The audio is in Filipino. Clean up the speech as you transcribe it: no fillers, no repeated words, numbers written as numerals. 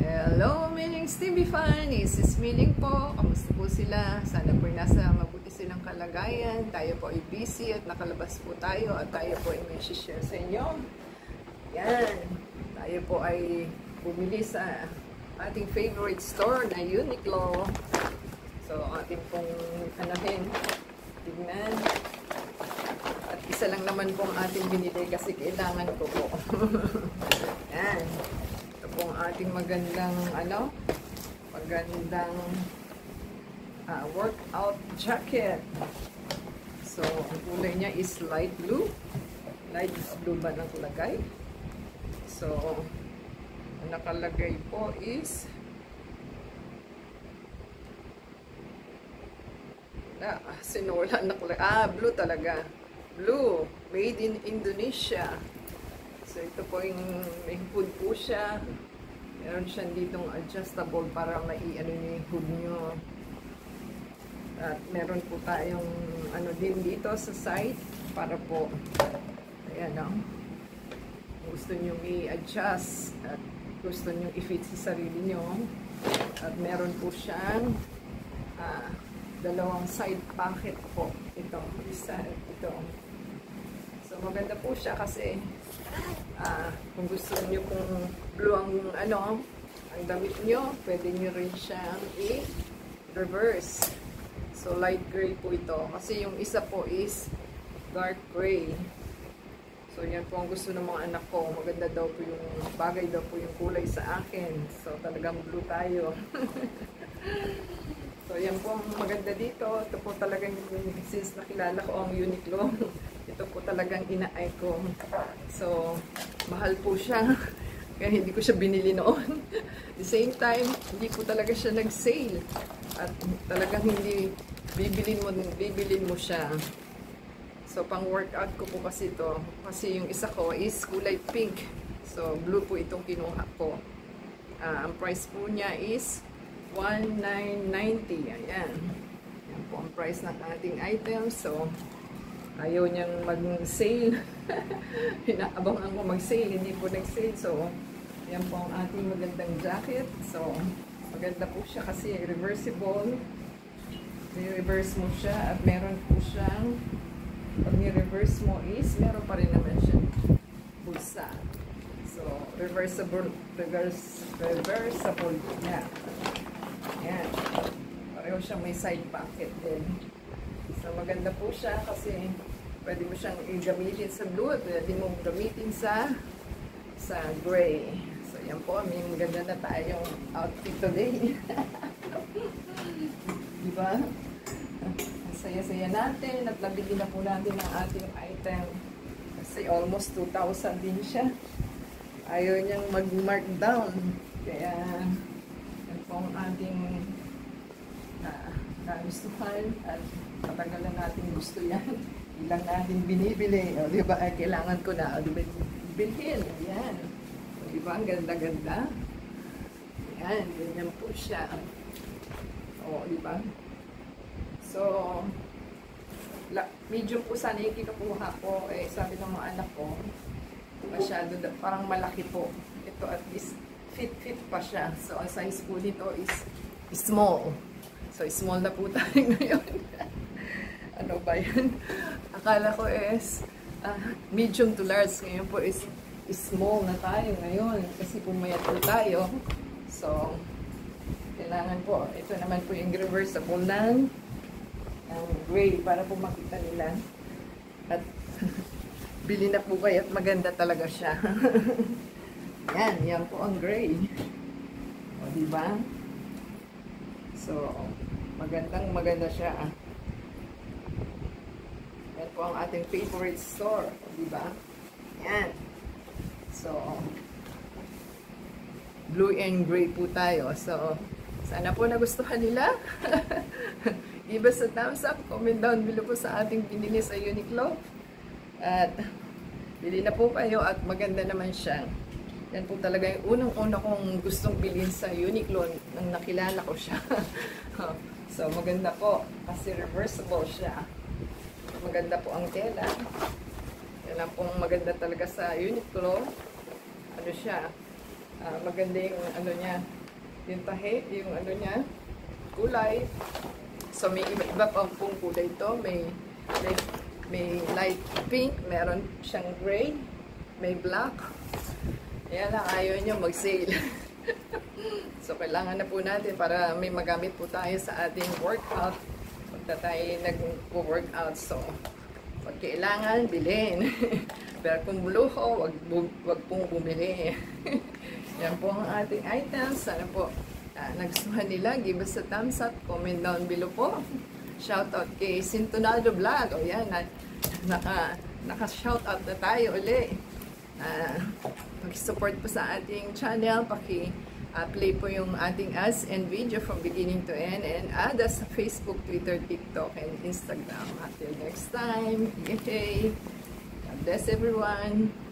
Hello, Miling Stevie Fan! Isis Miling po. Kamusta po sila? Sana po nasa mabuti silang kalagayan. Tayo po ay busy at nakalabas po tayo at tayo po ay may share sa inyo. Yan. Tayo po ay bumili sa ating favorite store na Uniqlo. So, ating pong anahin. Tignan. At isa lang naman pong ating binili kasi kailangan ko po. Yan. Pong ating magandang workout jacket. So, ang kulay niya is light blue. Light blue ba nakalagay? So, ang nakalagay po is sinula nakalagay. Blue talaga. Blue. Made in Indonesia. So, ito po yung may hood po siya. Meron siya ditong adjustable para mai-ano niyo yung hood nyo. At meron po tayong din dito sa side para po, ayan o. Gusto nyo i-adjust at gusto nyo i-fit sa sarili nyo. At meron po siyang dalawang side pocket po. Ito, isa, ito. So, maganda po siya kasi kung gusto niyo kung blue ang damit niyo, pwede niyo rin siyang i-reverse. So, light gray po ito. Kasi yung isa po is dark gray. So, yan po ang gusto ng mga anak ko. Maganda daw po yung, bagay daw po yung kulay sa akin. So, talagang blue tayo. So, yan po ang maganda dito. Ito po talagang, since nakilala ko ang Uniqlo, ito po talagang ina-eye ko. So, mahal po siya. Kaya hindi ko siya binili noon. At the same time, hindi po talaga siya nag-sale. At talagang hindi bibilin mo siya. So, pang workout ko po kasi ito. Kasi yung isa ko is kulay pink. So, blue po itong kinuha ko. Ang price po niya is $19.90. Ayan. Yan po ang price ng ating item. So, ayaw niyang mag-sale. Hinaabangan ko mag-sale. Hindi po nag-sale. So, yan po ang ating magandang jacket. So, maganda po siya kasi reversible. I-reverse mo siya. At meron po siyang, pag ni-reverse mo is, meron pa rin naman siya bulsa. So, reversible niya. Yan. Pareho siyang may side pocket din. So, maganda po siya kasi pwede mo siyang i-gamitin sa blue at pwede mo gamitin sa gray. So, yan po. May maganda na tayong outfit today. Diba? Ang saya-saya natin at nabili na po natin ang ating item. Kasi almost 2,000 din siya. Ayaw niyang mag-markdown. Kaya, yan po ang ating nagustuhan at matagal na natin gusto yan. Ilang natin binibili. O, diba? Kailangan ko na. O, diba? Bilhin. Ayan. O, diba? Ang ganda-ganda. Ayan. Ganyan po siya. O, diba? So, medium po sana yung kinukuha ko. Eh, sabi ng mga anak ko, masyado, parang malaki po. Ito at least fit pa siya. So, ang size po nito is small. So, small na po tayo ngayon. Ano ba yan? Akala ko is medium to large. Ngayon po is small na tayo ngayon. Kasi pumayat po tayo. So, kailangan po. Ito naman po yung reversible ng gray para po makita nila. At bili na po kayo at maganda talaga siya. Yan po ang gray. O, diba? So, maganda siya. Yan po ang ating favorite store. O, diba? Yan. So, blue and gray po tayo. So, sana po nagustuhan nila. Give us a thumbs up. Comment down below po sa ating binili sa Uniqlo. At, bili na po kayo at maganda naman siya. Yan po talaga yung unang-una kong gustong bilhin sa Uniqlo nang nakilala ko siya. So, maganda po kasi reversible siya. Maganda po ang tela. Yan ang pong maganda talaga sa Uniqlo. Ano siya? Maganda yung ano niya, yung tahi, yung ano niya, kulay. So may iba-iba pang pong kulay ito. May light pink, meron siyang gray, may black. Ayan lang, ayaw nyo mag-sale. So kailangan na po natin para may magamit po tayo sa ating workout. Pagka tayo nag-workout, so pag kailangan, bilhin. Pero kung buluho, wag pong bumili. Yan po ang ating items. Sana po nagustuhan nila. Give us a thumbs up. Comment down below po. Shoutout kay Sintonado Vlog. O yan, naka-shoutout na tayo uli. Pag-support po sa ating channel. Play po yung ating ads and video from beginning to end. And add us sa Facebook, Twitter, TikTok, and Instagram. Until next time. Yay! God bless everyone.